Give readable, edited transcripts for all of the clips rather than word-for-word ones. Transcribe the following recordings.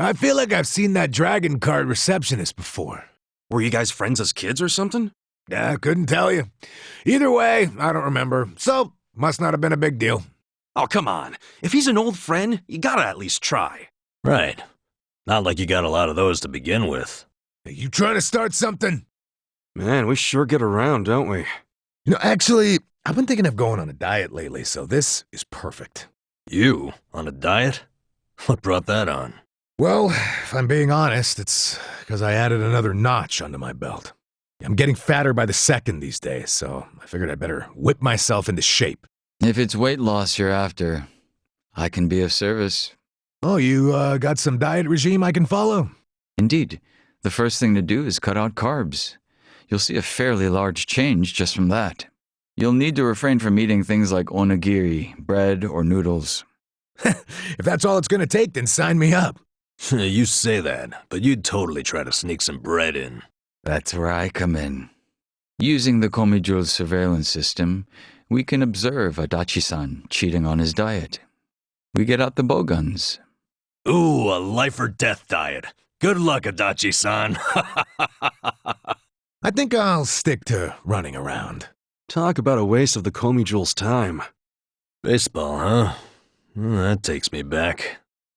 I feel like I've seen that dragon card receptionist before. Were you guys friends as kids or something? I couldn't tell you. Either way, I don't remember, so must not have been a big deal. Oh, come on. If he's an old friend, you gotta at least try. Right. Not like you got a lot of those to begin with. Are you trying to start something? Man, we sure get around, don't we? Actually, I've been thinking of going on a diet lately, so this is perfect. You? On a diet? What brought that on? Well, if I'm being honest, it's because I added another notch under my belt. I'm getting fatter by the second these days, so I figured I'd better whip myself into shape. If it's weight loss you're after, I can be of service. Oh, you got some diet regime I can follow? Indeed. The first thing to do is cut out carbs. You'll see a fairly large change just from that. You'll need to refrain from eating things like onigiri, bread, or noodles. If that's all it's gonna take, then sign me up. You say that, but you'd totally try to sneak some bread in. That's where I come in. Using the Komijul's surveillance system, we can observe Adachi-san cheating on his diet. We get out the bowguns. Ooh, a life or death diet. Good luck, Adachi-san. I think I'll stick to running around. Talk about a waste of the Komijul's time. Baseball, huh? That takes me back.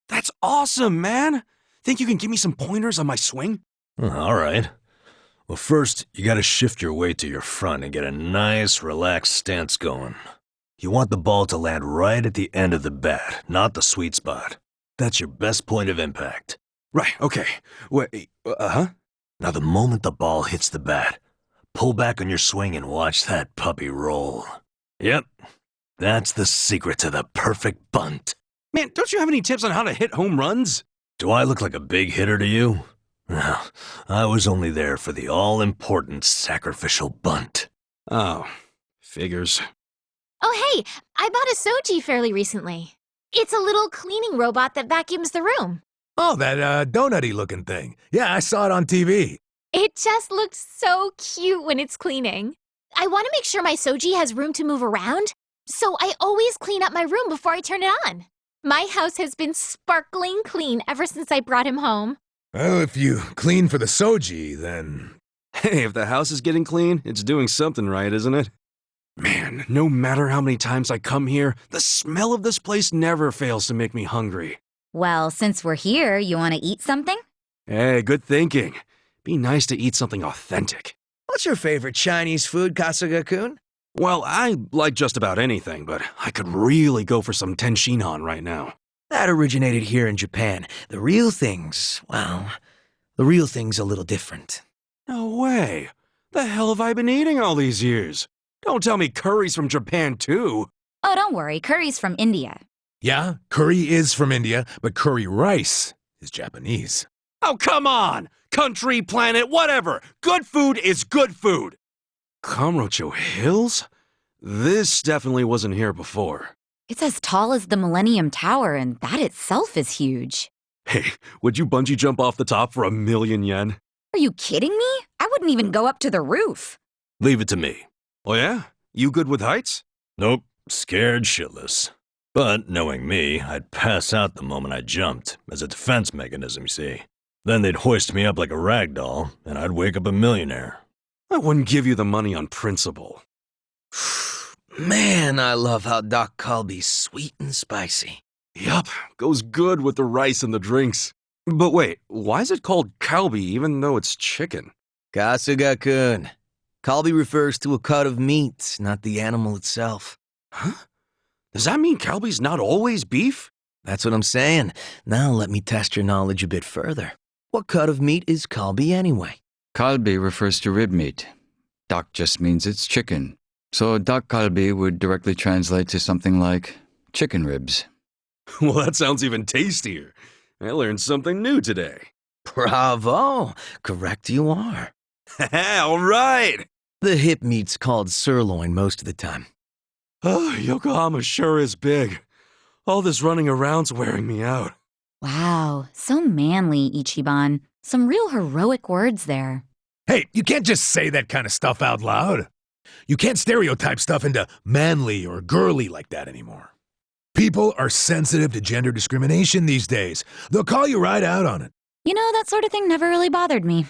That's awesome, man! Think you can give me some pointers on my swing? All right. Well, first, you gotta shift your weight to your front and get a nice, relaxed stance going. You want the ball to land right at the end of the bat, not the sweet spot. That's your best point of impact. Right, okay. Wait, Now, the moment the ball hits the bat, pull back on your swing and watch that puppy roll. Yep, that's the secret to the perfect bunt. Man, don't you have any tips on how to hit home runs? Do I look like a big hitter to you? No, I was only there for the all-important sacrificial bunt. Oh, figures. Oh, hey, I bought a Soji fairly recently. It's a little cleaning robot that vacuums the room. Oh, that donut-y looking thing. Yeah, I saw it on TV. It just looks so cute when it's cleaning. I want to make sure my Soji has room to move around, so I always clean up my room before I turn it on. My house has been sparkling clean ever since I brought him home. Well, if you clean for the Soji, then... Hey, if the house is getting clean, it's doing something right, isn't it? Man, no matter how many times I come here, the smell of this place never fails to make me hungry. Well, since we're here, you want to eat something? Hey, good thinking. Be nice to eat something authentic. What's your favorite Chinese food, Kasuga-kun? Well, I like just about anything, but I could really go for some tenshinhan right now. That originated here in Japan. The real thing's a little different. No way. The hell have I been eating all these years? Don't tell me curry's from Japan, too. Oh, don't worry, curry's from India. Yeah, curry is from India, but curry rice is Japanese. Oh, come on! Country, planet, whatever. Good food is good food. Kamurocho Hills? This definitely wasn't here before. It's as tall as the Millennium Tower, and that itself is huge. Hey, would you bungee jump off the top for 1,000,000 yen? Are you kidding me? I wouldn't even go up to the roof. Leave it to me. Oh yeah? You good with heights? Nope, scared shitless. But, knowing me, I'd pass out the moment I jumped, as a defense mechanism, you see. Then they'd hoist me up like a rag doll, and I'd wake up a millionaire. I wouldn't give you the money on principle. Man, I love how dak kalbi's sweet and spicy. Yup, goes good with the rice and the drinks. But wait, why is it called kalbi even though it's chicken? Kasuga-kun, kalbi refers to a cut of meat, not the animal itself. Huh? Does that mean kalbi's not always beef? That's what I'm saying. Now let me test your knowledge a bit further. What cut of meat is kalbi anyway? Kalbi refers to rib meat. Dak just means it's chicken. So dak kalbi would directly translate to something like chicken ribs. Well, that sounds even tastier. I learned something new today. Bravo! Correct you are. All right! The hip meat's called sirloin most of the time. Oh, Yokohama sure is big. All this running around's wearing me out. Wow, so manly, Ichiban. Some real heroic words there. Hey, you can't just say that kind of stuff out loud. You can't stereotype stuff into manly or girly like that anymore. People are sensitive to gender discrimination these days. They'll call you right out on it. You know, that sort of thing never really bothered me.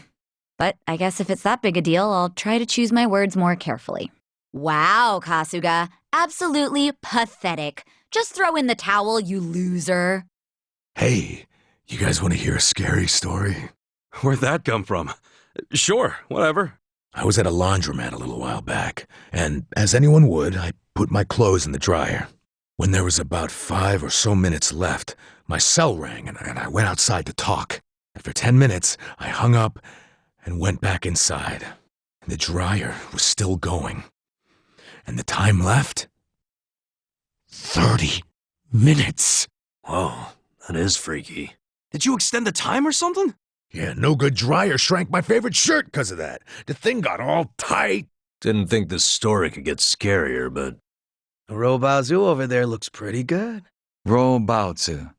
But I guess if it's that big a deal, I'll try to choose my words more carefully. Wow, Kasuga. Absolutely pathetic. Just throw in the towel, you loser. Hey, you guys want to hear a scary story? Where'd that come from? Sure, whatever. I was at a laundromat a little while back, and as anyone would, I put my clothes in the dryer. When there was about 5 or so minutes left, my cell rang and I went outside to talk. After 10 minutes, I hung up and went back inside. The dryer was still going. And the time left? 30 minutes. Whoa, that is freaky. Did you extend the time or something? Yeah, no good dryer shrank my favorite shirt because of that. The thing got all tight. Didn't think this story could get scarier, but Robazu over there looks pretty good. Robaozu.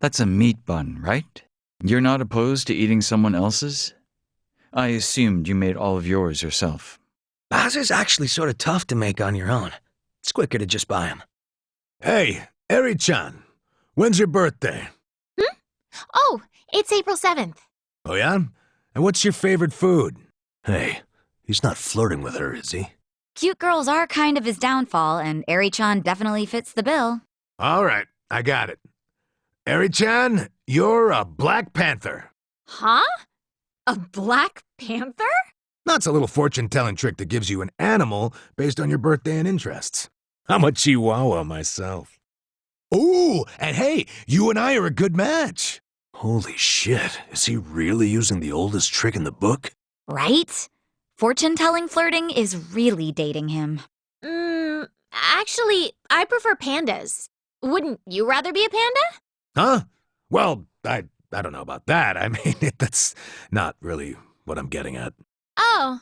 That's a meat bun, right? You're not opposed to eating someone else's? I assumed you made all of yours yourself. Bazu's actually sort of tough to make on your own. It's quicker to just buy them. Hey, Eri-chan, when's your birthday? Oh, it's April 7th. Oh yeah? And what's your favorite food? hey, he's not flirting with her, is he? Cute girls are kind of his downfall, and Eri-chan definitely fits the bill. All right, I got it. Eri-chan, you're a Black Panther. Huh? A Black Panther? That's a little fortune-telling trick that gives you an animal based on your birthday and interests. I'm a Chihuahua myself. Ooh, and hey, you and I are a good match. Holy shit, is he really using the oldest trick in the book? Right? Fortune-telling flirting is really dating him. Actually, I prefer pandas. Wouldn't you rather be a panda? Huh? Well, I don't know about that. I mean, that's not really what I'm getting at. Oh,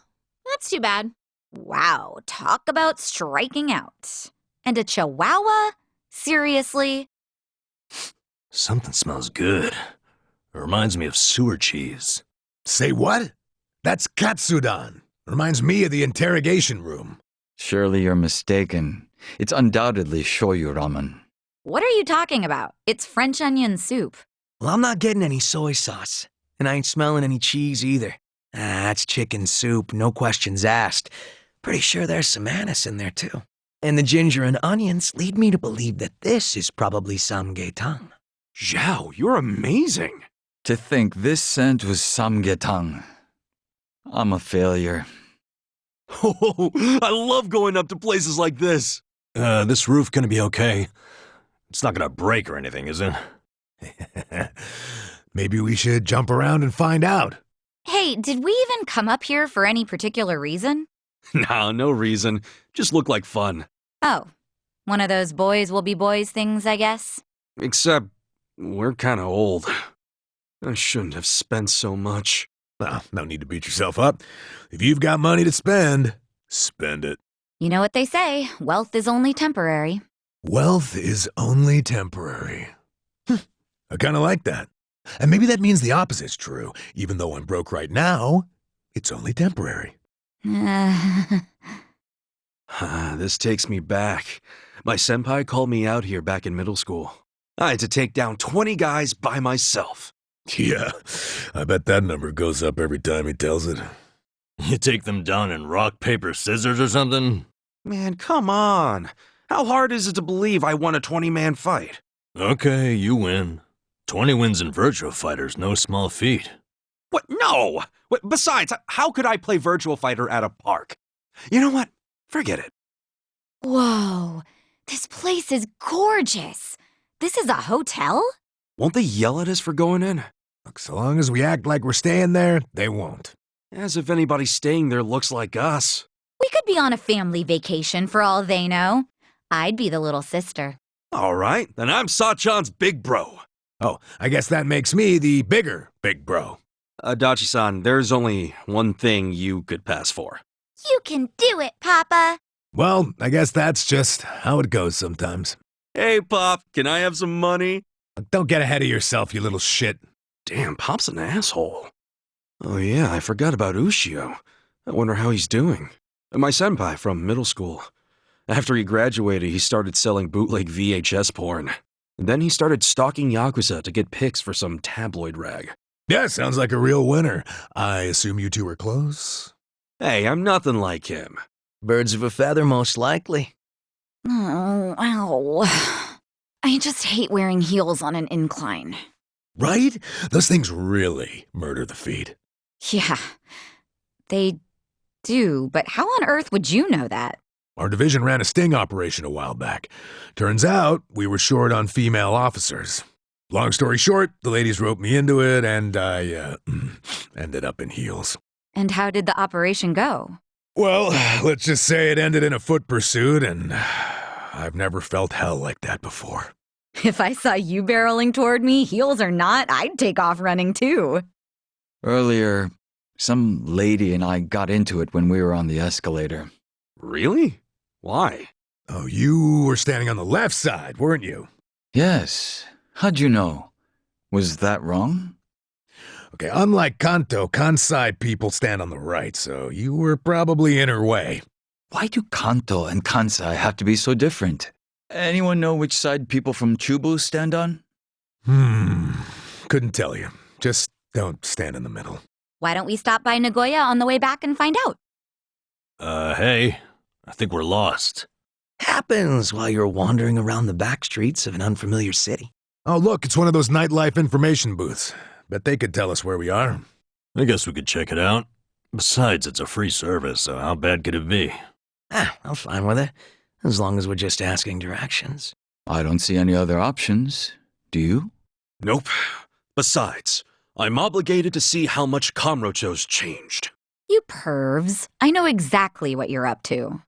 that's too bad. Wow, talk about striking out. And a chihuahua? Seriously? Something smells good. It reminds me of sewer cheese. Say what? That's Katsudan. Reminds me of the interrogation room. Surely you're mistaken. It's undoubtedly shoyu ramen. What are you talking about? It's French onion soup. Well, I'm not getting any soy sauce. And I ain't smelling any cheese either. That's chicken soup, no questions asked. Pretty sure there's some anise in there too. And the ginger and onions lead me to believe that this is probably samgyetang. Zhao, you're amazing. To think this scent was samgyetang. I'm a failure. Oh, I love going up to places like this. This roof gonna be okay? It's not gonna break or anything, is it? Maybe we should jump around and find out. Hey, did we even come up here for any particular reason? No reason. Just look like fun. Oh, one of those boys will be boys things, I guess. Except, we're kinda old. I shouldn't have spent so much. Well, no need to beat yourself up. If you've got money to spend, spend it. You know what they say, wealth is only temporary. Wealth is only temporary. I kind of like that. And maybe that means the opposite's true. Even though I'm broke right now, it's only temporary. This takes me back. My senpai called me out here back in middle school. I had to take down 20 guys by myself. Yeah, I bet that number goes up every time he tells it. You take them down in rock, paper, scissors or something? Man, come on. How hard is it to believe I won a 20-man fight? Okay, you win. 20 wins in Virtua Fighter's no small feat. What? No! Besides, how could I play Virtual Fighter at a park? You know what? Forget it. Whoa, this place is gorgeous. This is a hotel? Won't they yell at us for going in? Look, so long as we act like we're staying there, they won't. As if anybody staying there looks like us. We could be on a family vacation for all they know. I'd be the little sister. All right, then I'm Sachan's big bro. Oh, I guess that makes me the bigger big bro. Dachi-san, there's only one thing you could pass for. You can do it, Papa. Well, I guess that's just how it goes sometimes. Hey, Pop, can I have some money? Don't get ahead of yourself, you little shit. Damn, Pop's an asshole. Oh yeah, I forgot about Ushio. I wonder how he's doing. My senpai from middle school. After he graduated, he started selling bootleg VHS porn. And then he started stalking Yakuza to get pics for some tabloid rag. Yeah, sounds like a real winner. I assume you two were close? Hey, I'm nothing like him. Birds of a feather, most likely. Oh, ow. I just hate wearing heels on an incline. Right? Those things really murder the feet. Yeah, they do, but how on earth would you know that? Our division ran a sting operation a while back. Turns out we were short on female officers. Long story short, the ladies roped me into it, and I ended up in heels. And how did the operation go? Well, let's just say it ended in a foot pursuit, and I've never felt hell like that before. If I saw you barreling toward me, heels or not, I'd take off running too. Earlier, some lady and I got into it when we were on the escalator. Really? Why? Oh, you were standing on the left side, weren't you? Yes. How'd you know? Was that wrong? Okay, unlike Kanto, Kansai people stand on the right, so you were probably in her way. Why do Kanto and Kansai have to be so different? Anyone know which side people from Chubu stand on? Couldn't tell you. Just don't stand in the middle. Why don't we stop by Nagoya on the way back and find out? Hey, I think we're lost. Happens while you're wandering around the back streets of an unfamiliar city. Oh, look, it's one of those nightlife information booths. Bet they could tell us where we are. I guess we could check it out. Besides, it's a free service, so how bad could it be? I'm fine with it, as long as we're just asking directions. I don't see any other options. Do you? Nope. Besides, I'm obligated to see how much Kamurocho's changed. You pervs. I know exactly what you're up to.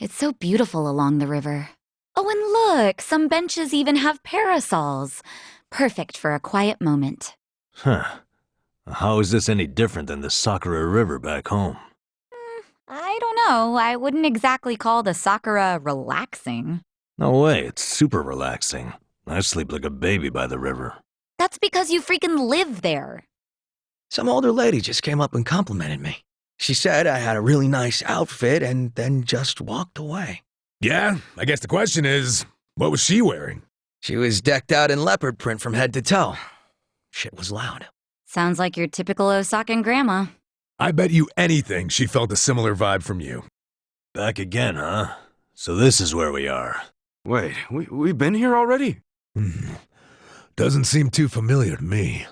It's so beautiful along the river. Oh, and look, some benches even have parasols. Perfect for a quiet moment. Huh. How is this any different than the Sakura River back home? I don't know. I wouldn't exactly call the Sakura relaxing. No way, it's super relaxing. I sleep like a baby by the river. That's because you freaking live there. Some older lady just came up and complimented me. She said I had a really nice outfit and then just walked away. Yeah, I guess the question is, what was she wearing? She was decked out in leopard print from head to toe. Shit was loud. Sounds like your typical Osakan grandma. I bet you anything she felt a similar vibe from you. Back again, huh? So this is where we are. Wait, we've been here already? Doesn't seem too familiar to me.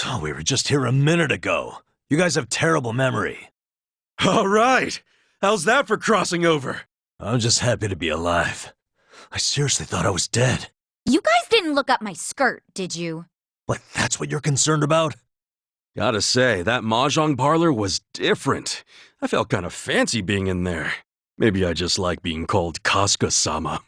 Oh, we were just here a minute ago. You guys have terrible memory. All right. How's that for crossing over? I'm just happy to be alive. I seriously thought I was dead. You guys didn't look up my skirt, did you? What, that's what you're concerned about? Gotta say, that Mahjong parlor was different. I felt kind of fancy being in there. Maybe I just like being called Kasuga-sama.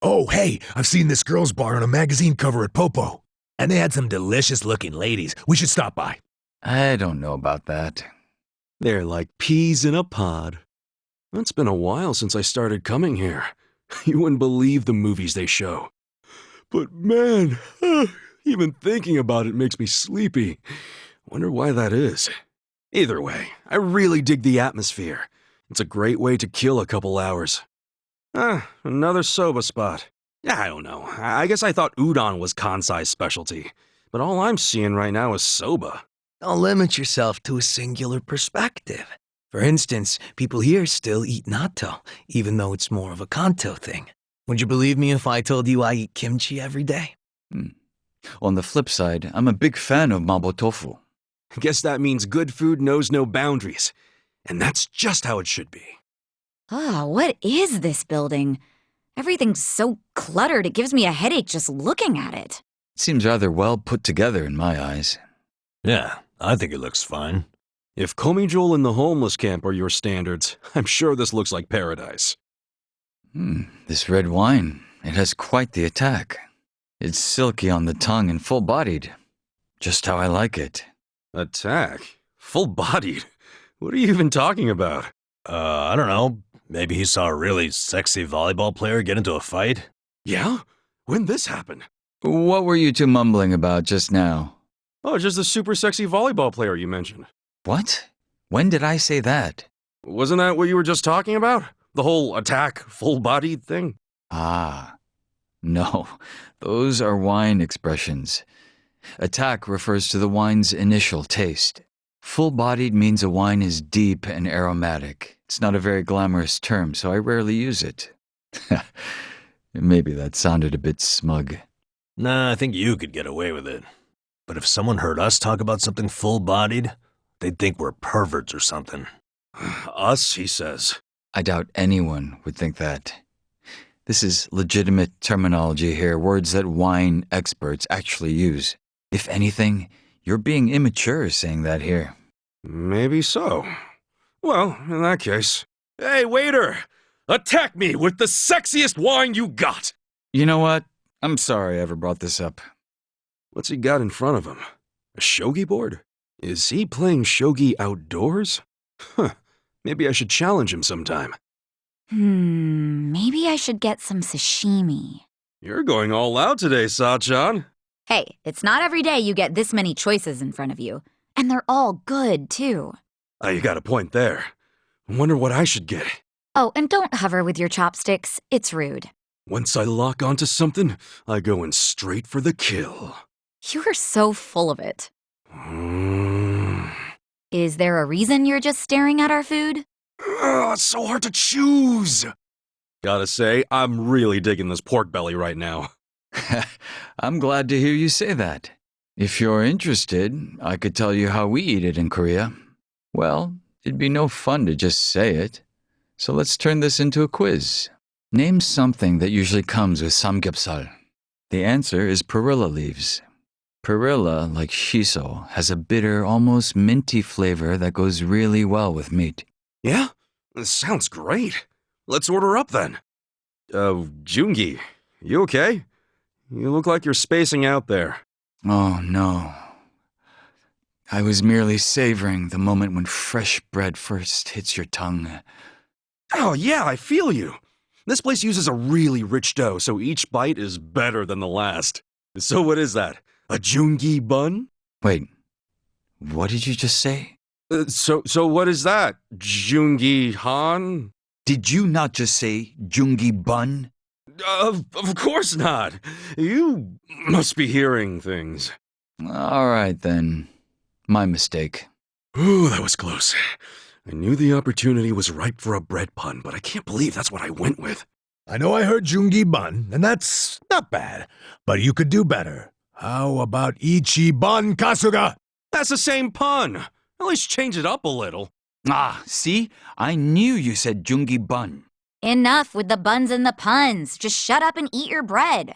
Oh, hey, I've seen this girls' bar on a magazine cover at Popo. And they had some delicious-looking ladies. We should stop by. I don't know about that. They're like peas in a pod. It's been a while since I started coming here. You wouldn't believe the movies they show. But man, even thinking about it makes me sleepy. Wonder why that is. Either way, I really dig the atmosphere. It's a great way to kill a couple hours. Another soba spot. Yeah, I don't know. I guess I thought udon was Kansai's specialty. But all I'm seeing right now is soba. Don't limit yourself to a singular perspective. For instance, people here still eat natto, even though it's more of a Kanto thing. Would you believe me if I told you I eat kimchi every day? On the flip side, I'm a big fan of mabo tofu. Guess that means good food knows no boundaries. And that's just how it should be. What is this building? Everything's so cluttered, it gives me a headache just looking at it. Seems rather well put together in my eyes. Yeah, I think it looks fine. If Komijul and the homeless camp are your standards, I'm sure this looks like paradise. This red wine, it has quite the attack. It's silky on the tongue and full-bodied. Just how I like it. Attack? Full-bodied? What are you even talking about? I don't know. Maybe he saw a really sexy volleyball player get into a fight? Yeah? When'd this happen? What were you two mumbling about just now? Oh, just the super sexy volleyball player you mentioned. What? When did I say that? Wasn't that what you were just talking about? The whole attack, full-bodied thing? Ah, no. Those are wine expressions. Attack refers to the wine's initial taste. Full-bodied means a wine is deep and aromatic. It's not a very glamorous term, so I rarely use it. Maybe that sounded a bit smug. Nah, I think you could get away with it. But if someone heard us talk about something full-bodied, they'd think we're perverts or something. Us, he says. I doubt anyone would think that. This is legitimate terminology here, words that wine experts actually use. If anything, you're being immature saying that here. Maybe so. Well, in that case... Hey, waiter! Attack me with the sexiest wine you got! You know what? I'm sorry I ever brought this up. What's he got in front of him? A shogi board? Is he playing shogi outdoors? Huh. Maybe I should challenge him sometime. Maybe I should get some sashimi. You're going all out today, Sa-chan. Hey, it's not every day you get this many choices in front of you. And they're all good, too. You got a point there. Wonder what I should get. Oh, and don't hover with your chopsticks. It's rude. Once I lock onto something, I go in straight for the kill. You are so full of it. Is there a reason you're just staring at our food? It's so hard to choose. Gotta say, I'm really digging this pork belly right now. I'm glad to hear you say that. If you're interested, I could tell you how we eat it in Korea. Well, it'd be no fun to just say it. So let's turn this into a quiz. Name something that usually comes with samgyeopsal. The answer is perilla leaves. Perilla, like shiso, has a bitter, almost minty flavor that goes really well with meat. Yeah? This sounds great. Let's order up then. Jungi, you okay? You look like you're spacing out there. Oh, no. I was merely savoring the moment when fresh bread first hits your tongue. Oh, yeah, I feel you. This place uses a really rich dough, so each bite is better than the last. So what is that? A jungi bun? Wait, what did you just say? So what is that? Jungi han? Did you not just say jungi bun? Of course not. You must be hearing things. All right, then. My mistake. Ooh, that was close. I knew the opportunity was ripe for a bread pun, but I can't believe that's what I went with. I know I heard Jungi Bun, and that's not bad, but you could do better. How about Ichi Bun Kasuga? That's the same pun. At least change it up a little. Ah, see? I knew you said jungi bun. Enough with the buns and the puns. Just shut up and eat your bread.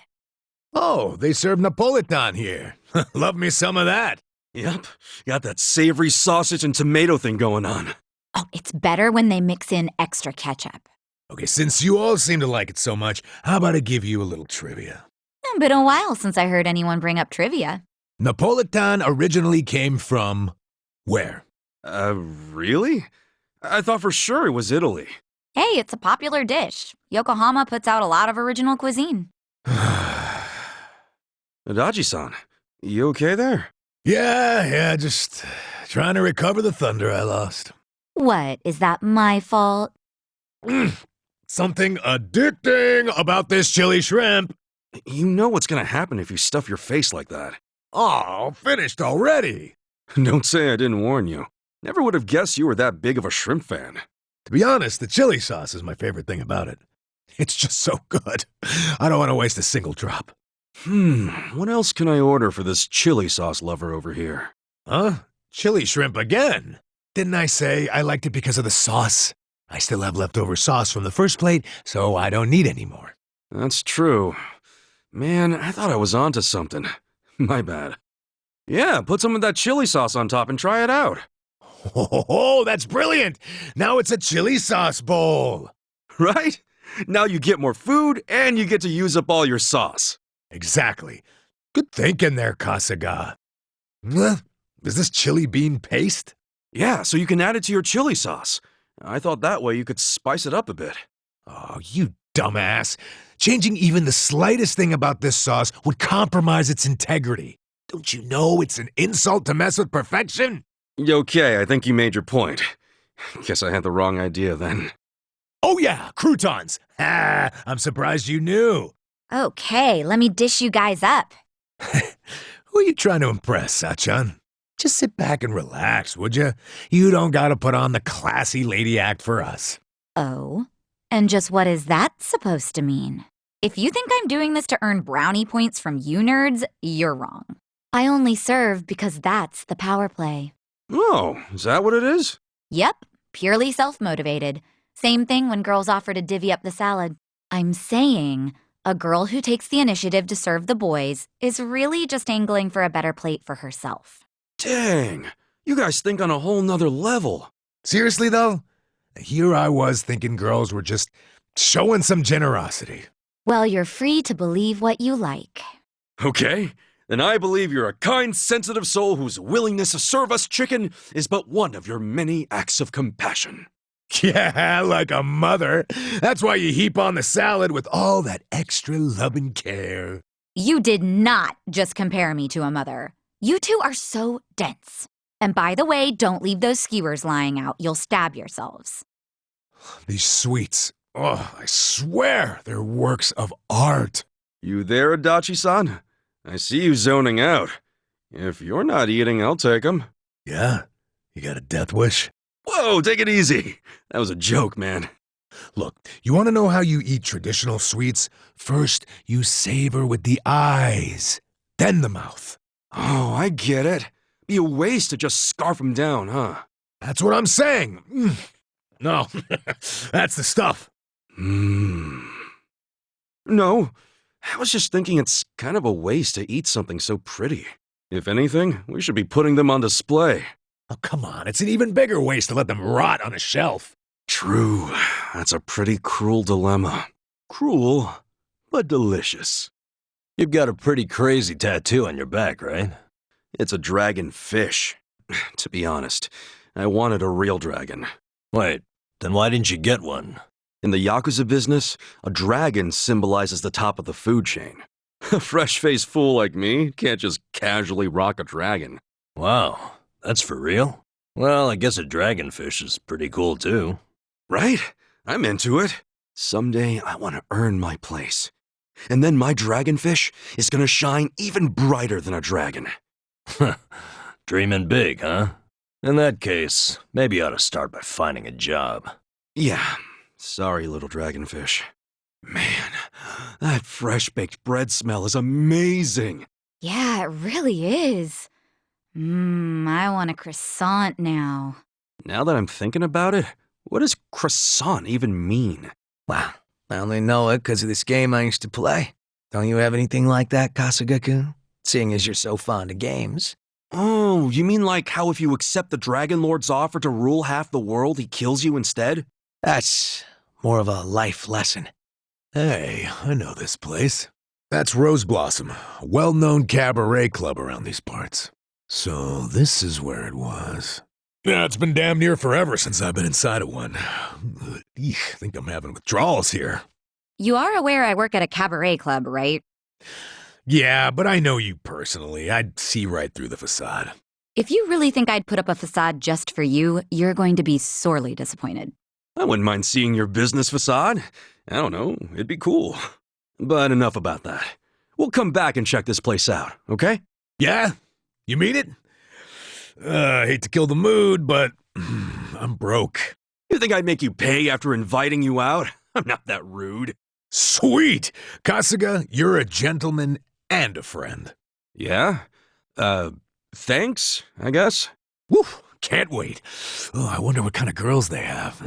Oh, they serve Napolitan here. Love me some of that. Yep, got that savory sausage and tomato thing going on. Oh, it's better when they mix in extra ketchup. Okay, since you all seem to like it so much, how about I give you a little trivia? It's been a while since I heard anyone bring up trivia. Napolitan originally came from where? Really? I thought for sure it was Italy. Hey, it's a popular dish. Yokohama puts out a lot of original cuisine. Adachi-san, you okay there? Yeah, just trying to recover the thunder I lost. What, is that my fault? Something addicting about this chili shrimp. You know what's gonna happen if you stuff your face like that. Oh, finished already. Don't say I didn't warn you. Never would have guessed you were that big of a shrimp fan. To be honest, the chili sauce is my favorite thing about it. It's just so good. I don't want to waste a single drop. What else can I order for this chili sauce lover over here? Huh? Chili shrimp again? Didn't I say I liked it because of the sauce? I still have leftover sauce from the first plate, so I don't need any more. That's true. Man, I thought I was onto something. My bad. Yeah, put some of that chili sauce on top and try it out. Oh, that's brilliant! Now it's a chili sauce bowl. Right? Now you get more food and you get to use up all your sauce. Exactly. Good thinking there, Kasuga. Is this chili bean paste? Yeah, so you can add it to your chili sauce. I thought that way you could spice it up a bit. Oh, you dumbass. Changing even the slightest thing about this sauce would compromise its integrity. Don't you know it's an insult to mess with perfection? Okay, I think you made your point. Guess I had the wrong idea then. Oh yeah, croutons. Ah, I'm surprised you knew. Okay, let me dish you guys up. Who are you trying to impress, Sachan? Just sit back and relax, would you? You don't gotta put on the classy lady act for us. Oh? And just what is that supposed to mean? If you think I'm doing this to earn brownie points from you nerds, you're wrong. I only serve because that's the power play. Oh, is that what it is? Yep, purely self-motivated. Same thing when girls offer to divvy up the salad. I'm saying a girl who takes the initiative to serve the boys is really just angling for a better plate for herself. Dang, you guys think on a whole nother level. Seriously, though? Here I was thinking girls were just showing some generosity. Well, you're free to believe what you like. Okay, then I believe you're a kind, sensitive soul whose willingness to serve us chicken is but one of your many acts of compassion. Yeah, like a mother. That's why you heap on the salad with all that extra love and care. You did not just compare me to a mother. You two are so dense. And by the way, don't leave those skewers lying out. You'll stab yourselves. These sweets, oh, I swear, they're works of art. You there, Adachi-san? I see you zoning out. If you're not eating, I'll take 'em. Yeah? You got a death wish? Whoa, take it easy. That was a joke, man. Look, you want to know how you eat traditional sweets? First, you savor with the eyes, then the mouth. Oh, I get it. Be a waste to just scarf 'em down, huh? That's what I'm saying. No, that's the stuff. No, I was just thinking it's kind of a waste to eat something so pretty. If anything, we should be putting them on display. Oh, come on, it's an even bigger waste to let them rot on a shelf. True, that's a pretty cruel dilemma. Cruel, but delicious. You've got a pretty crazy tattoo on your back, right? It's a dragon fish. To be honest, I wanted a real dragon. Wait, then why didn't you get one? In the Yakuza business, a dragon symbolizes the top of the food chain. A fresh-faced fool like me can't just casually rock a dragon. Wow, that's for real? Well, I guess a dragonfish is pretty cool too. Right? I'm into it. Someday I want to earn my place. And then my dragonfish is gonna shine even brighter than a dragon. Dreaming big, huh? In that case, maybe you ought to start by finding a job. Yeah, sorry, little dragonfish. Man, that fresh-baked bread smell is amazing. Yeah, it really is. I want a croissant now. Now that I'm thinking about it, what does croissant even mean? Wow, I only know it because of this game I used to play. Don't you have anything like that, Kasuga-kun? Seeing as you're so fond of games. Oh, you mean like how if you accept the Dragon Lord's offer to rule half the world, he kills you instead? That's more of a life lesson. Hey, I know this place. That's Rose Blossom, a well-known cabaret club around these parts. So this is where it was. Yeah, it's been damn near forever since I've been inside of one. Eek, think I'm having withdrawals here. You are aware I work at a cabaret club, right? Yeah, but I know you personally. I'd see right through the facade. If you really think I'd put up a facade just for you, you're going to be sorely disappointed. I wouldn't mind seeing your business facade. I don't know, it'd be cool. But enough about that. We'll come back and check this place out, okay? Yeah? You mean it? I hate to kill the mood, but I'm broke. You think I'd make you pay after inviting you out? I'm not that rude. Sweet! Kasuga, you're a gentleman and a friend. Yeah? Thanks, I guess. Woo! Can't wait. Oh, I wonder what kind of girls they have.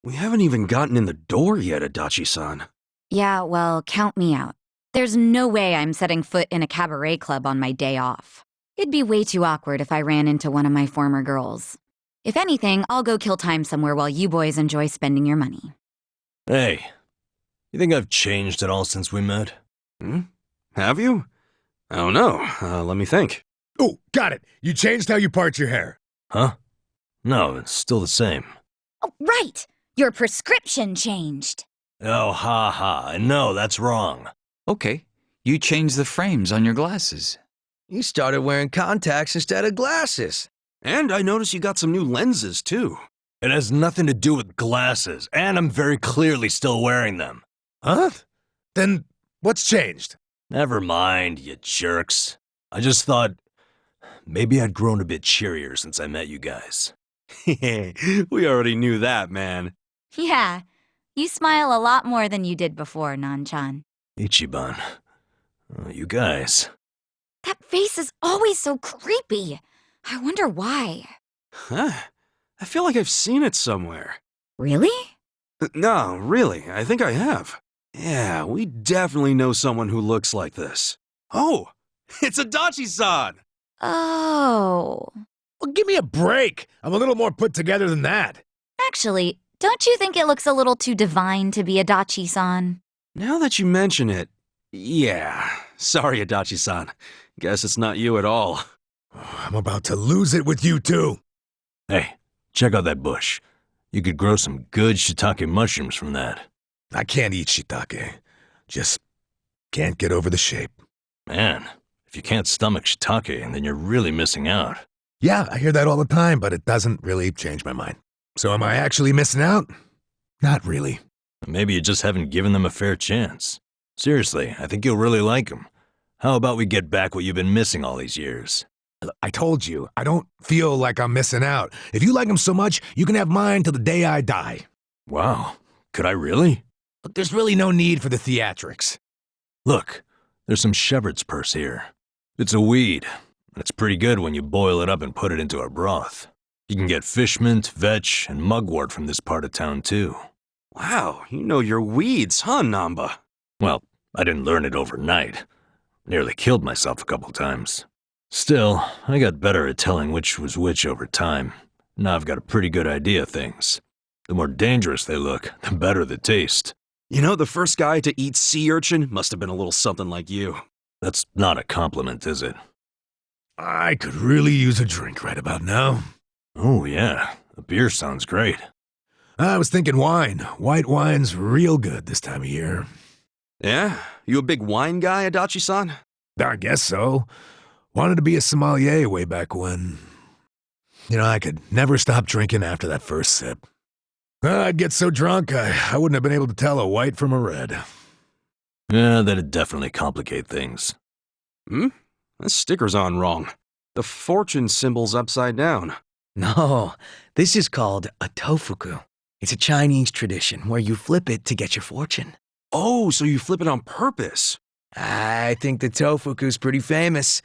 We haven't even gotten in the door yet, Adachi-san. Yeah, well, count me out. There's no way I'm setting foot in a cabaret club on my day off. It'd be way too awkward if I ran into one of my former girls. If anything, I'll go kill time somewhere while you boys enjoy spending your money. Hey, you think I've changed at all since we met? Have you? I don't know. Let me think. Oh, got it. You changed how you part your hair. Huh? No, it's still the same. Oh, right! Your prescription changed. Oh, ha ha. No, that's wrong. Okay, you changed the frames on your glasses. You started wearing contacts instead of glasses. And I noticed you got some new lenses, too. It has nothing to do with glasses, and I'm very clearly still wearing them. Huh? Then what's changed? Never mind, you jerks. I just thought maybe I'd grown a bit cheerier since I met you guys. We already knew that, man. Yeah, you smile a lot more than you did before, Nan-chan. Ichiban. You guys. That face is always so creepy. I wonder why. Huh? I feel like I've seen it somewhere. Really? No, really, I think I have. Yeah, we definitely know someone who looks like this. Oh, it's Adachi-san! Oh. Well, give me a break. I'm a little more put together than that. Actually, don't you think it looks a little too divine to be Adachi-san? Now that you mention it, yeah. Sorry, Adachi-san. Guess it's not you at all. I'm about to lose it with you two. Hey, check out that bush. You could grow some good shiitake mushrooms from that. I can't eat shiitake. Just can't get over the shape. Man, if you can't stomach shiitake, then you're really missing out. Yeah, I hear that all the time, but it doesn't really change my mind. So am I actually missing out? Not really. Maybe you just haven't given them a fair chance. Seriously, I think you'll really like them. How about we get back what you've been missing all these years? I told you, I don't feel like I'm missing out. If you like them so much, you can have mine till the day I die. Wow, could I really? Look, there's really no need for the theatrics. Look, there's some shepherd's purse here. It's a weed. It's pretty good when you boil it up and put it into a broth. You can get fish mint, vetch, and mugwort from this part of town too. Wow, you know your weeds, huh, Namba? Well, I didn't learn it overnight. Nearly killed myself a couple times. Still, I got better at telling which was which over time. Now I've got a pretty good idea of things. The more dangerous they look, the better the taste. You know, the first guy to eat sea urchin must have been a little something like you. That's not a compliment, is it? I could really use a drink right about now. Oh yeah, a beer sounds great. I was thinking wine. White wine's real good this time of year. Yeah? You a big wine guy, Adachi-san? I guess so. Wanted to be a sommelier way back when. You know, I could never stop drinking after that first sip. I'd get so drunk, I wouldn't have been able to tell a white from a red. Yeah, that'd definitely complicate things. That sticker's on wrong. The fortune symbol's upside down. No, this is called a tofuku. It's a Chinese tradition where you flip it to get your fortune. Oh, so you flip it on purpose. I think the tofuku's pretty famous.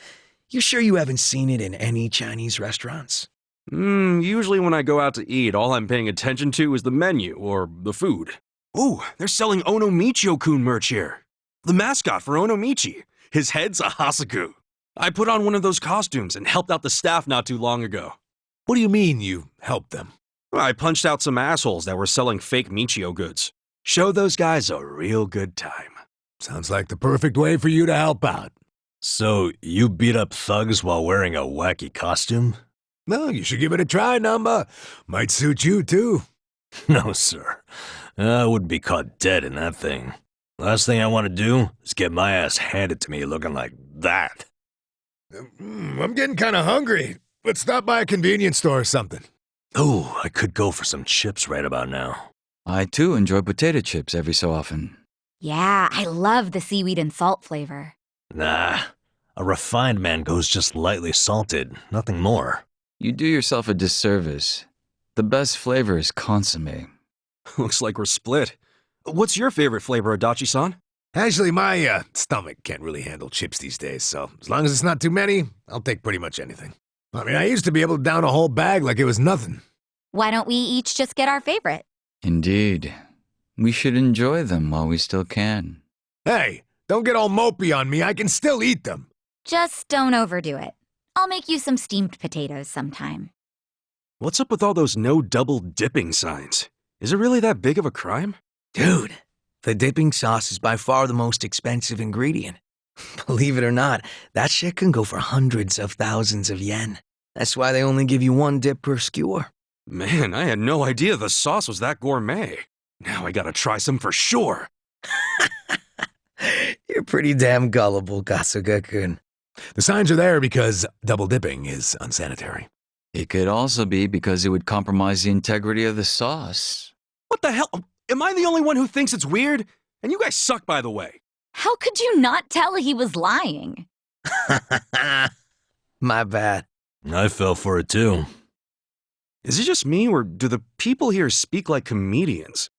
You sure you haven't seen it in any Chinese restaurants? Usually when I go out to eat, all I'm paying attention to is the menu or the food. Ooh, they're selling Onomichio-kun merch here. The mascot for Onomichi. His head's a Hasaku. I put on one of those costumes and helped out the staff not too long ago. What do you mean you helped them? I punched out some assholes that were selling fake Michio goods. Show those guys a real good time. Sounds like the perfect way for you to help out. So, you beat up thugs while wearing a wacky costume? No, you should give it a try, Namba. Might suit you, too. No, sir. I wouldn't be caught dead in that thing. Last thing I want to do is get my ass handed to me looking like that. I'm getting kind of hungry. Let's stop by a convenience store or something. Oh, I could go for some chips right about now. I too enjoy potato chips every so often. Yeah, I love the seaweed and salt flavor. Nah, a refined man goes just lightly salted, nothing more. You do yourself a disservice. The best flavor is consommé. Looks like we're split. What's your favorite flavor, Adachi-san? Actually, my stomach can't really handle chips these days, so as long as it's not too many, I'll take pretty much anything. I mean, I used to be able to down a whole bag like it was nothing. Why don't we each just get our favorite? Indeed. We should enjoy them while we still can. Hey, don't get all mopey on me. I can still eat them. Just don't overdo it. I'll make you some steamed potatoes sometime. What's up with all those no double dipping signs? Is it really that big of a crime? Dude, the dipping sauce is by far the most expensive ingredient. Believe it or not, that shit can go for hundreds of thousands of yen. That's why they only give you one dip per skewer. Man, I had no idea the sauce was that gourmet. Now I gotta try some for sure. You're pretty damn gullible, Kasuga-kun. The signs are there because double dipping is unsanitary. It could also be because it would compromise the integrity of the sauce. What the hell? Am I the only one who thinks it's weird? And you guys suck, by the way. How could you not tell he was lying? My bad. I fell for it too. Is it just me, or do the people here speak like comedians?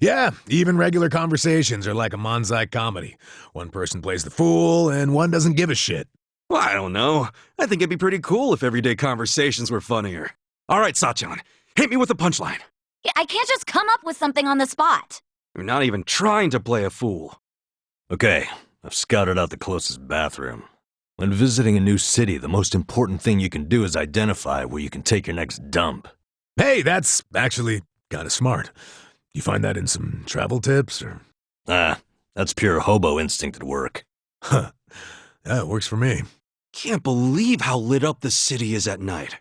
Yeah, even regular conversations are like a manzai comedy. One person plays the fool, and one doesn't give a shit. Well, I don't know. I think it'd be pretty cool if everyday conversations were funnier. All right, Sachan, hit me with a punchline. I can't just come up with something on the spot. You're not even trying to play a fool. Okay, I've scouted out the closest bathroom. When visiting a new city, the most important thing you can do is identify where you can take your next dump. Hey, that's actually kind of smart. You find that in some travel tips, or? That's pure hobo instinct at work. Huh. Yeah, it works for me. Can't believe how lit up the city is at night.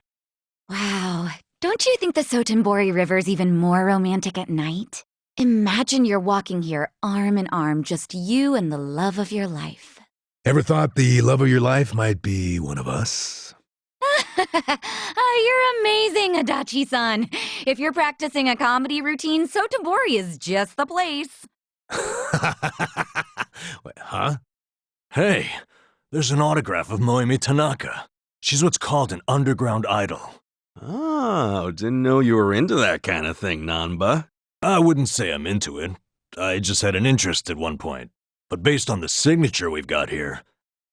Wow. Don't you think the Sotenbori River's even more romantic at night? Imagine you're walking here arm in arm, just you and the love of your life. Ever thought the love of your life might be one of us? You're amazing, Adachi-san. If you're practicing a comedy routine, Sotenbori is just the place. Wait, huh? Hey, there's an autograph of Moemi Tanaka. She's what's called an underground idol. Oh, didn't know you were into that kind of thing, Nanba. I wouldn't say I'm into it. I just had an interest at one point. But based on the signature we've got here,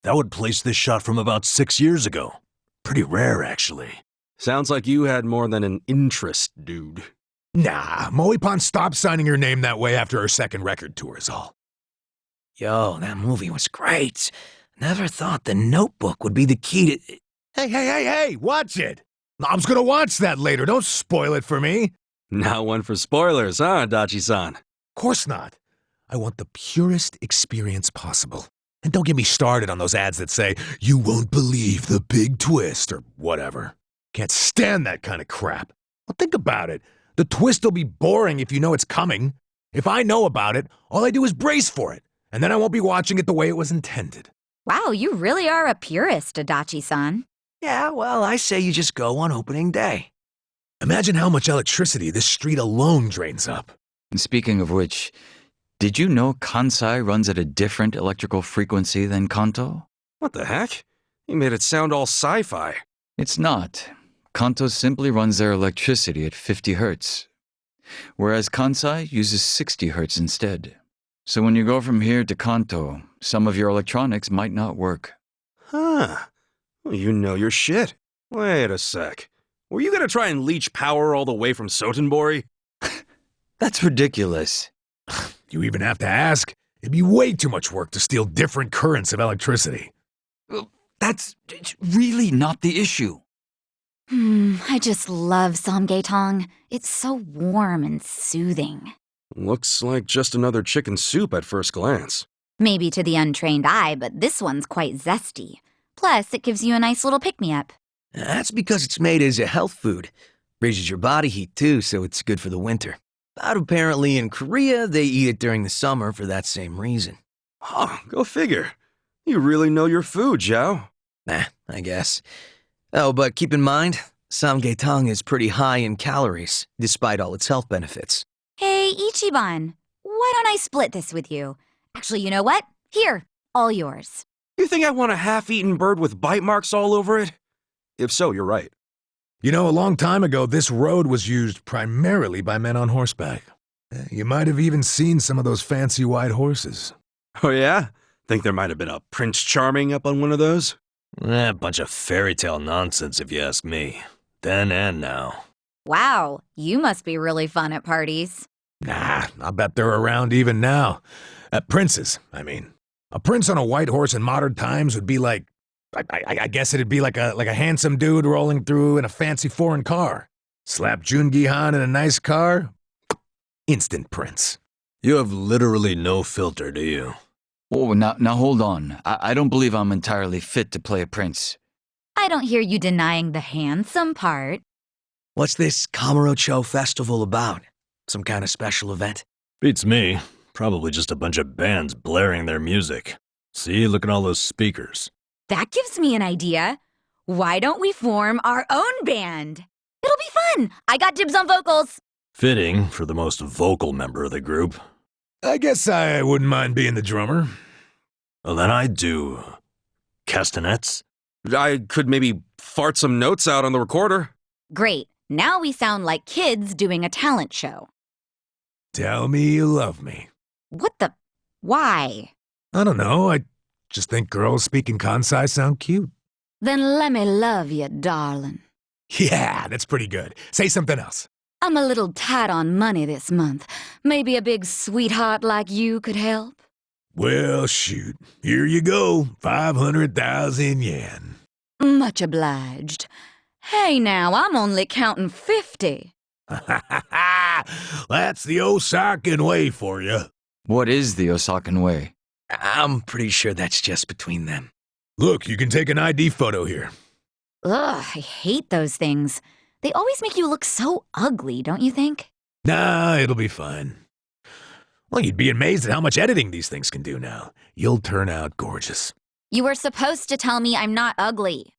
that would place this shot from about 6 years ago. Pretty rare, actually. Sounds like you had more than an interest, dude. Nah, Moepan stopped signing her name that way after her second record tour is all. Yo, that movie was great. Never thought The Notebook would be the key to... Hey, watch it! I'm gonna watch that later, don't spoil it for me. Not one for spoilers, huh, Dachi-san? Of course not. I want the purest experience possible. And don't get me started on those ads that say, you won't believe the big twist, or whatever. Can't stand that kind of crap. Well, think about it. The twist will be boring if you know it's coming. If I know about it, all I do is brace for it, and then I won't be watching it the way it was intended. Wow, you really are a purist, Adachi-san. Yeah, well, I say you just go on opening day. Imagine how much electricity this street alone drains up. Speaking of which, did you know Kansai runs at a different electrical frequency than Kanto? What the heck? You made it sound all sci-fi. It's not. Kanto simply runs their electricity at 50 hertz, whereas Kansai uses 60 hertz instead. So when you go from here to Kanto, some of your electronics might not work. Huh. Well, you know your shit. Wait a sec. Were you gonna try and leech power all the way from Sotenbori? That's ridiculous. You even have to ask? It'd be way too much work to steal different currents of electricity. That's really not the issue. I just love samgyetang. It's so warm and soothing. Looks like just another chicken soup at first glance. Maybe to the untrained eye, but this one's quite zesty. Plus, it gives you a nice little pick-me-up. That's because it's made as a health food. Raises your body heat too, so it's good for the winter. But apparently in Korea, they eat it during the summer for that same reason. Huh, go figure. You really know your food, Zhao. Nah, I guess. Oh, but keep in mind, samgyetang is pretty high in calories, despite all its health benefits. Hey, Ichiban, why don't I split this with you? Actually, you know what? Here, all yours. You think I want a half-eaten bird with bite marks all over it? If so, you're right. You know, a long time ago, this road was used primarily by men on horseback. You might have even seen some of those fancy white horses. Oh yeah? Think there might have been a Prince Charming up on one of those? A bunch of fairy tale nonsense if you ask me. Then and now. Wow, you must be really fun at parties. Nah, I bet they're around even now. Princes, I mean. A prince on a white horse in modern times would be like, I guess it'd be like a handsome dude rolling through in a fancy foreign car. Slap Jungi Han in a nice car, instant prince. You have literally no filter, do you? Oh, now hold on. I don't believe I'm entirely fit to play a prince. I don't hear you denying the handsome part. What's this Kamurocho festival about? Some kind of special event? Beats me. Probably just a bunch of bands blaring their music. See, look at all those speakers. That gives me an idea. Why don't we form our own band? It'll be fun. I got dibs on vocals. Fitting for the most vocal member of the group. I guess I wouldn't mind being the drummer. Well, then I do. Castanets? I could maybe fart some notes out on the recorder. Great. Now we sound like kids doing a talent show. Tell me you love me. What the? Why? I don't know, I just think girls speaking Kansai sound cute. Then let me love you, darling. Yeah, that's pretty good. Say something else. I'm a little tight on money this month. Maybe a big sweetheart like you could help. Well, shoot. Here you go. 500,000 yen. Much obliged. Hey now, I'm only counting 50. That's the Osakan way for you. What is the Osakan way? I'm pretty sure that's just between them. Look, you can take an ID photo here. Ugh, I hate those things. They always make you look so ugly, don't you think? Nah, it'll be fine. Well, you'd be amazed at how much editing these things can do now. You'll turn out gorgeous. You were supposed to tell me I'm not ugly.